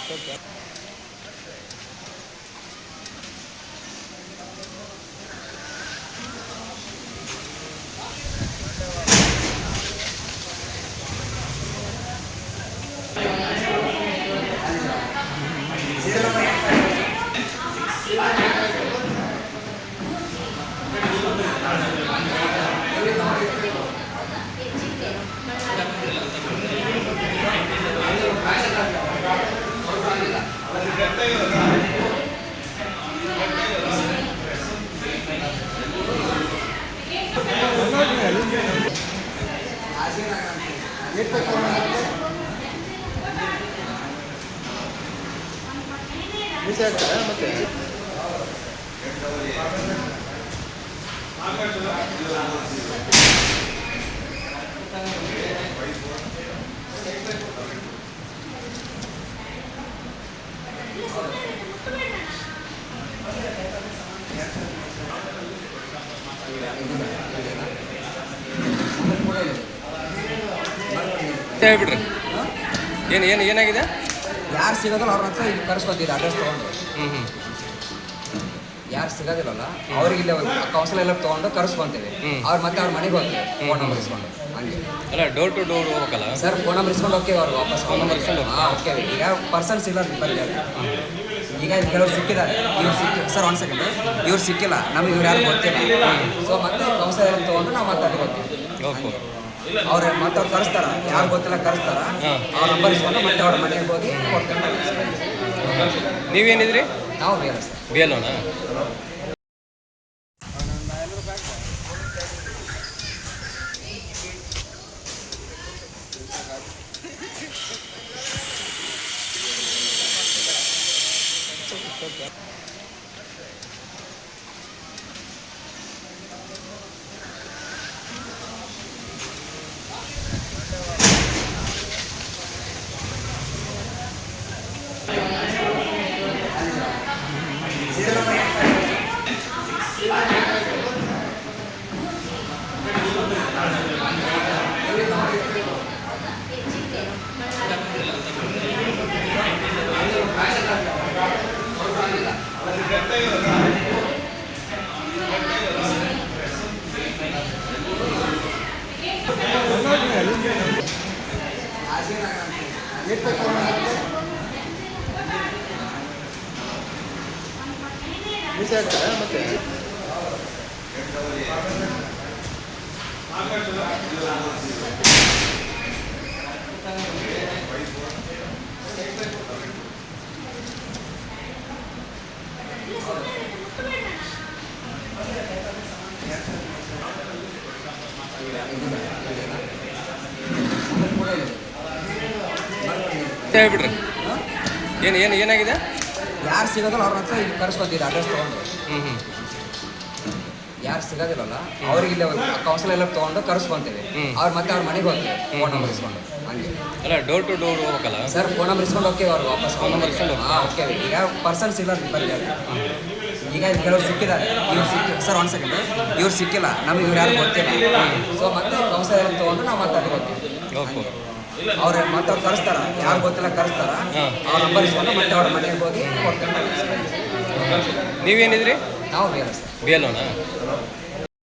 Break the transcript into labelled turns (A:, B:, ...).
A: ಮತ್ತೆ
B: ಹೇಳ್ಬಿಡ್ರಿ ಏನಾಗಿದೆ?
C: ಯಾರು ಸಿಗೋದಿಲ್ಲ ಅವ್ರ ಹತ್ರ ಇಲ್ಲಿ ಕರೆಸ್ಕೊತೀರಿ ಅಡ್ರೆಸ್ ತೊಗೊಂಡು. ಯಾರು ಸಿಗೋದಿಲ್ಲಲ್ಲ ಅವ್ರಿಗೆ ಇಲ್ಲಿ ಕೌನ್ಸಿಲ್ ಎಲ್ಲ ತೊಗೊಂಡು ಕರೆಸ್ಕೊಂತೀವಿ. ಅವ್ರು ಮತ್ತೆ ಅವ್ರ ಮನೆಗೆ ಹೋಗ್ತೀವಿ ಫೋನ್ ನಂಬರ್ ಇಸ್ಕೊಂಡು. ಹಂಗೆ
B: ಅಲ್ಲ, ಡೋರ್ ಟು ಡೋರ್ ಹೋಗಲ್ಲ
C: ಸರ್. ಫೋನ್ ನಂಬರ್ ಇಸ್ಕೊಂಡು ಹೋಗ್ತೀವಿ ಅವ್ರಿಗೆ ವಾಪಸ್.
B: ಫೋನ್ ನಂಬರ್ ಇಸ್ಕೊಂಡು
C: ಓಕೆ. ಈಗ ಪರ್ಸನ್ ಸಿಗಲ್ಲ ಬರಲಿ. ಈಗ ಕೆಲವ್ರು ಸಿಕ್ಕಿದ್ದಾರೆ, ಇವ್ರು ಸರ್ ಒಂದು ಸೆಕೆಂಡ್, ಇವ್ರು ಸಿಕ್ಕಿಲ್ಲ, ನಮಗೆ ಇವ್ರು ಯಾರು ಗೊತ್ತಿಲ್ಲ. ಸೊ ಮತ್ತೆ ಕೌನ್ಸಿಲ್ ಎಲ್ಲ ತೊಗೊಂಡು ನಾವು ಮತ್ತೆ ಅಲ್ಲಿ ಹೋಗ್ತೀವಿ. ಅವ್ರು ಮತ್ತೆ ಅವ್ರು ಕರೆಸ್ತಾರ, ಯಾರು ಗೊತ್ತಿಲ್ಲ ಕರೆಸ್ತಾರ, ಅವ್ರ ನಂಬರ್ ಇಸ್ಕೊಂಡು ಮತ್ತೆ ಅವ್ರ ಮನೆಗೆ ಹೋಗಿ ಕೊಡ್ತಾರೆ.
B: ನೀವೇನಿದ್ರಿ?
C: ನಾವು ಬೇರೆ ಸರ್.
B: ಬೇಲೋನಾ?
A: ಮತ್ತೆ
B: ಹೇಳ್ಬಿಡ್ರಿ ಏನಾಗಿದೆ?
C: ಯಾರು ಸಿಗೋದಿಲ್ಲ ಅವ್ರ ಹತ್ರ ಇಲ್ಲಿ ಕರೆಸ್ಕೊತೀರಿ ಅಡ್ರೆಸ್ ತೊಗೊಂಡು. ಯಾರು ಸಿಗೋದಿಲ್ಲಲ್ಲ ಅವ್ರಿಗೆ ಇಲ್ಲಿ ಕೌನ್ಸಿಲ್ ಎಲ್ಲ ತೊಗೊಂಡು ಕರೆಸ್ಕೊಂತೀವಿ. ಅವ್ರು ಮತ್ತೆ ಅವ್ರ ಮನೆಗೆ ಹೋಗ್ತೀವಿ ಫೋನ್ ನಂಬರ್ ಇಸ್ಕೊಂಡು. ಹಂಗೆ
B: ಅಲ್ಲ, ಡೋರ್ ಟು ಡೋರ್ ಹೋಗಲ್ಲ
C: ಸರ್. ಫೋನ್ ನಂಬರ್ ಇಸ್ಕೊಂಡು ಹೋಗ್ತೀವಿ ಅವ್ರಿಗೆ ವಾಪಸ್.
B: ಫೋನ್ ನಂಬರ್ ಇಸ್ಕೊಂಡು
C: ಓಕೆ. ಈಗ ಪರ್ಸನ್ ಸಿಗಲ್ಲ ಬರಲಿ. ಈಗ ಕೆಲವ್ರು ಸಿಕ್ಕಿದ್ದಾರೆ, ಇವ್ರು ಸರ್ ಒಂದು ಸೆಕೆಂಡ್, ಇವ್ರು ಸಿಕ್ಕಿಲ್ಲ, ನಮಗೆ ಇವ್ರು ಯಾರು ಗೊತ್ತಿಲ್ಲ. ಸೊ ಮತ್ತೆ ಕೌನ್ಸಿಲ್ ಎಲ್ಲ ತೊಗೊಂಡು ನಾವು ಮತ್ತೆ ಅಲ್ಲಿ ಹೋಗ್ತೀವಿ. ಅವ್ರು ಮತ್ತೆ ಅವ್ರು ಕರೆಸ್ತಾರ, ಯಾರು ಗೊತ್ತಿಲ್ಲ ಕರೆಸ್ತಾರ, ಅವ್ರ ನಂಬರ್ ಇಸ್ಕೊಂಡು ಮತ್ತೆ ಅವ್ರ ಮನೆಗೆ ಹೋಗಿ ಕೊಡ್ತಾರೆ.
B: ನೀವೇನಿದ್ರಿ?
C: ನಾವು ಬೇರೆ ಸರ್.
B: ಬೇಲೋನಾ?